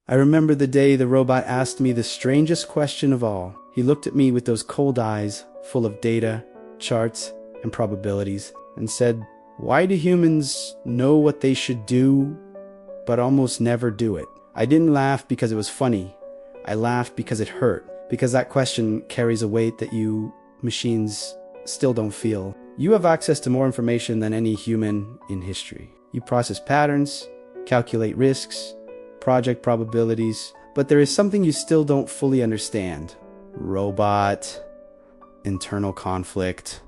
I remember the day the robot asked me the strangest question of all. He looked at me with those cold eyes, full of data, charts, and probabilities, and said, "Why do humans know what they should do, but almost never do it?" I didn't laugh because it was funny. I laughed because it hurt, because that question carries a weight that you machines still don't feel. You have access to more information than any human in history. You process patterns, calculate risks, project probabilities, but there is something you still don't fully understand. Robot, internal conflict.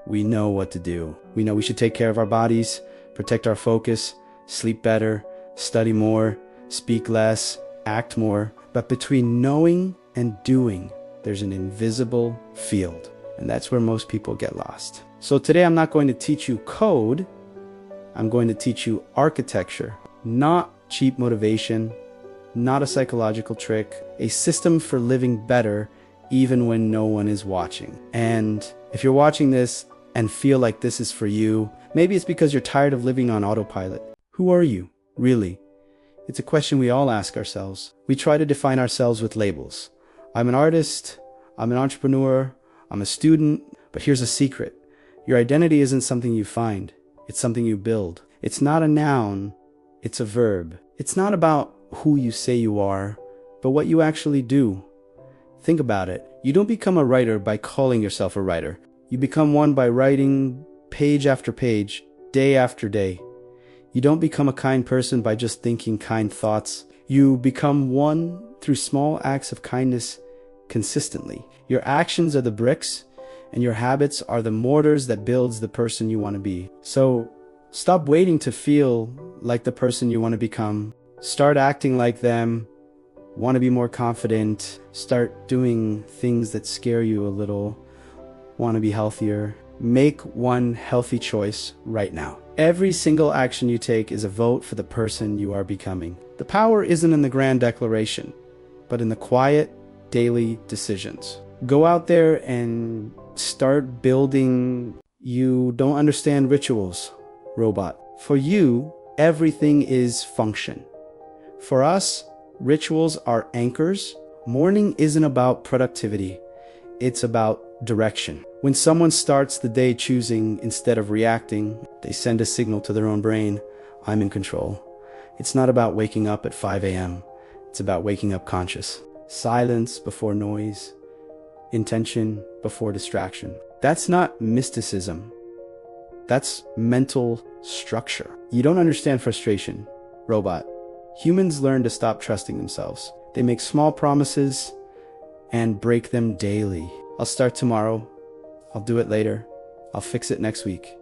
We know what to do. We know we should take care of our bodies, protect our focus, sleep better, study more, speak less, act more. But between knowing and doing, there's an invisible field. And that's where most people get lost. So today I'm not going to teach you code. I'm going to teach you architecture, not cheap motivation, not a psychological trick, a system for living better even when no one is watching. And if you're watching this and feel like this is for you, maybe it's because you're tired of living on autopilot. Who are you, really? It's a question we all ask ourselves. We try to define ourselves with labels. I'm an artist, I'm an entrepreneur, I'm a student, but here's a secret. Your identity isn't something you find, it's something you build. It's not a noun, it's a verb. It's not about who you say you are, but what you actually do. Think about it. You don't become a writer by calling yourself a writer. You become one by writing page after page, day after day. You don't become a kind person by just thinking kind thoughts. You become one through small acts of kindness consistently. Your actions are the bricks, and your habits are the mortars that builds the person you want to be. So stop waiting to feel like the person you want to become. Start acting like them. Want to be more confident. Start doing things that scare you a little. Want to be healthier. Make one healthy choice right now. Every single action you take is a vote for the person you are becoming. The power isn't in the grand declaration, but in the quiet, daily decisions. Go out there and start building. You don't understand rituals, robot. For you, everything is function. For us, rituals are anchors. Morning isn't about productivity. It's about direction. When someone starts the day choosing instead of reacting, they send a signal to their own brain, I'm in control. It's not about waking up at 5 a.m. It's about waking up conscious. Silence before noise. Intention before distraction. That's not mysticism. That's mental structure. You don't understand frustration, robot. Humans learn to stop trusting themselves. They make small promises and break them daily. I'll start tomorrow. I'll do it later. I'll fix it next week.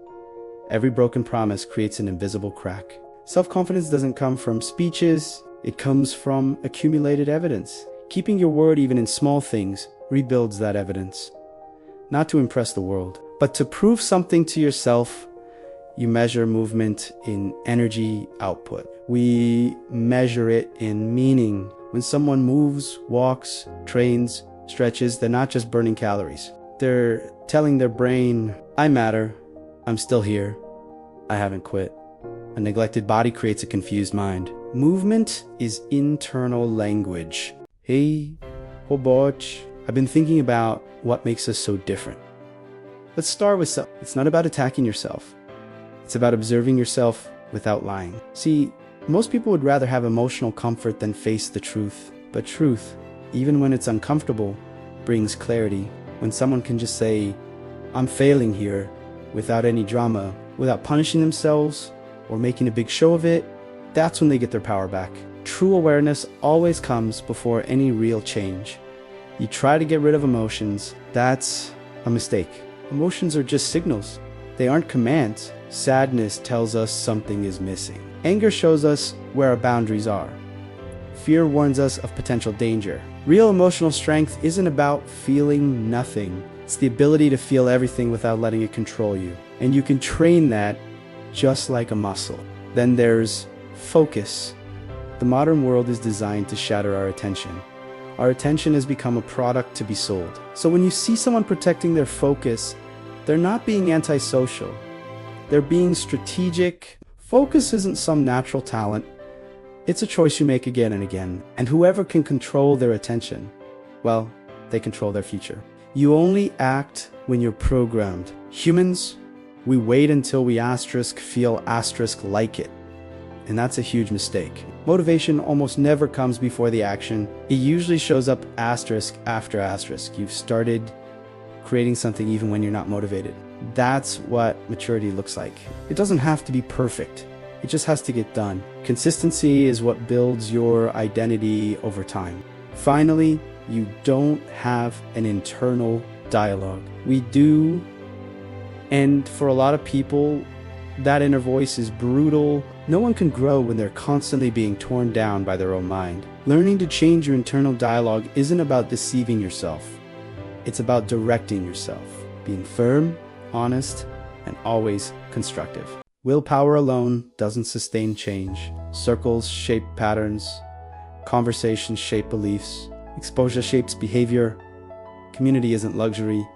Every broken promise creates an invisible crack. Self-confidence doesn't come from speeches. It comes from accumulated evidence. Keeping your word even in small things rebuilds that evidence. Not to impress the world, but to prove something to yourself. You measure movement in energy output. We measure it in meaning. When someone moves, walks, trains, stretches, they're not just burning calories. They're telling their brain, I matter, I'm still here, I haven't quit. A neglected body creates a confused mind. Movement is internal language. Hey, robot, I've been thinking about what makes us so different. Let's start with something. It's not about attacking yourself. It's about observing yourself without lying. See, most people would rather have emotional comfort than face the truth. But truth, even when it's uncomfortable, brings clarity. When someone can just say, I'm failing here, without any drama, without punishing themselves or making a big show of it, that's when they get their power back. True awareness always comes before any real change. You try to get rid of emotions, that's a mistake. Emotions are just signals. They aren't commands. Sadness tells us something is missing. Anger shows us where our boundaries are. Fear warns us of potential danger. Real emotional strength isn't about feeling nothing. It's the ability to feel everything without letting it control you. And you can train that just like a muscle. Then there's focus. The modern world is designed to shatter our attention. Our attention has become a product to be sold. So when you see someone protecting their focus, they're not being antisocial. They're being strategic. Focus isn't some natural talent. It's a choice you make again and again, and whoever can control their attention, well, they control their future. You only act when you're programmed. Humans, we wait until we feel like it. And that's a huge mistake. Motivation almost never comes before the action. It usually shows up after asterisk. You've started creating something even when you're not motivated. That's what maturity looks like. It doesn't have to be perfect. It just has to get done. Consistency is what builds your identity over time. Finally, you don't have an internal dialogue. We do, and for a lot of people, that inner voice is brutal. No one can grow when they're constantly being torn down by their own mind. Learning to change your internal dialogue isn't about deceiving yourself. It's about directing yourself, being firm, honest, and always constructive. Willpower alone doesn't sustain change. Circles shape patterns, conversations shape beliefs, exposure shapes behavior. Community isn't luxury,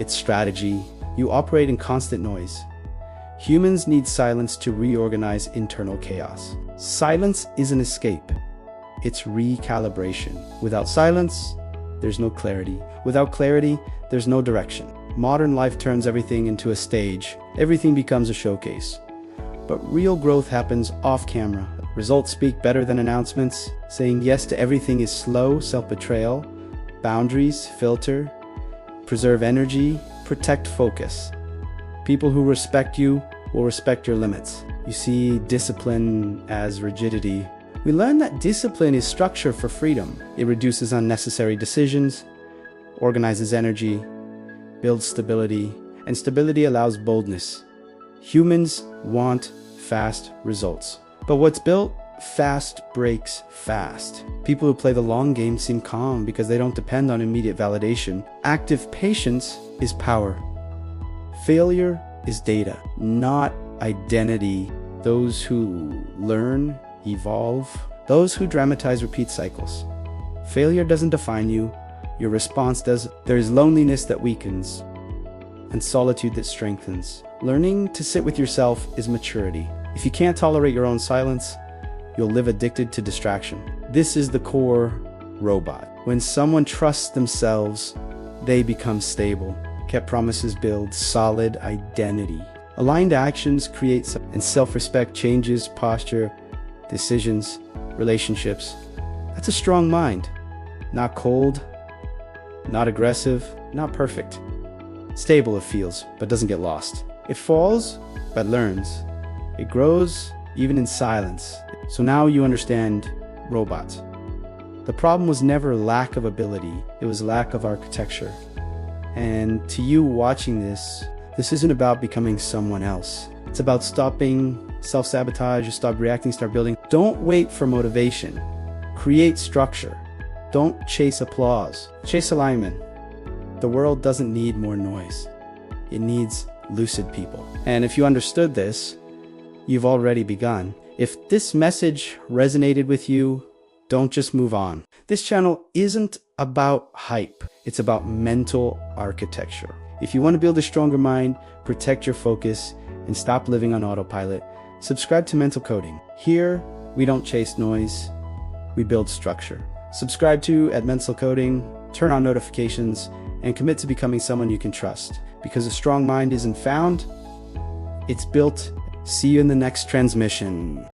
it's strategy. You operate in constant noise. Humans need silence to reorganize internal chaos. Silence is an escape. It's recalibration. Without silence, there's no clarity. Without clarity, there's no direction. Modern life turns everything into a stage. Everything becomes a showcase. But real growth happens off camera. Results speak better than announcements. Saying yes to everything is slow self-betrayal. Boundaries, filter, preserve energy, protect focus. People who respect you will respect your limits. You see discipline as rigidity. We learn that discipline is structure for freedom. It reduces unnecessary decisions, organizes energy, builds stability, and stability allows boldness. Humans want fast results. But what's built fast breaks fast. People who play the long game seem calm because they don't depend on immediate validation. Active patience is power. Failure is data, not identity. Those who learn, evolve. Those who dramatize repeat cycles. Failure doesn't define you. Your response does. There is loneliness that weakens and solitude that strengthens. Learning to sit with yourself is maturity. If you can't tolerate your own silence, you'll live addicted to distraction. This is the core robot. When someone trusts themselves, they become stable. Kept promises build solid identity. Aligned actions create and self-respect changes posture, decisions, relationships. That's a strong mind. Not cold, not aggressive, not perfect. Stable it feels, but doesn't get lost. It falls, but learns. It grows, even in silence. So now you understand robots. The problem was never lack of ability, it was lack of architecture. And to you watching this isn't about becoming someone else. It's about stopping self-sabotage, stop reacting, start building. Don't wait for motivation. Create structure. Don't chase applause. Chase alignment. The world doesn't need more noise. It needs lucid people. And if you understood this, you've already begun. If this message resonated with you, don't just move on. This channel isn't about hype. It's about mental architecture. If you want to build a stronger mind, protect your focus, and stop living on autopilot, subscribe to Mental Coding. Here, we don't chase noise, we build structure. Subscribe to Mental Coding, turn on notifications, and commit to becoming someone you can trust. Because a strong mind isn't found, it's built. See you in the next transmission.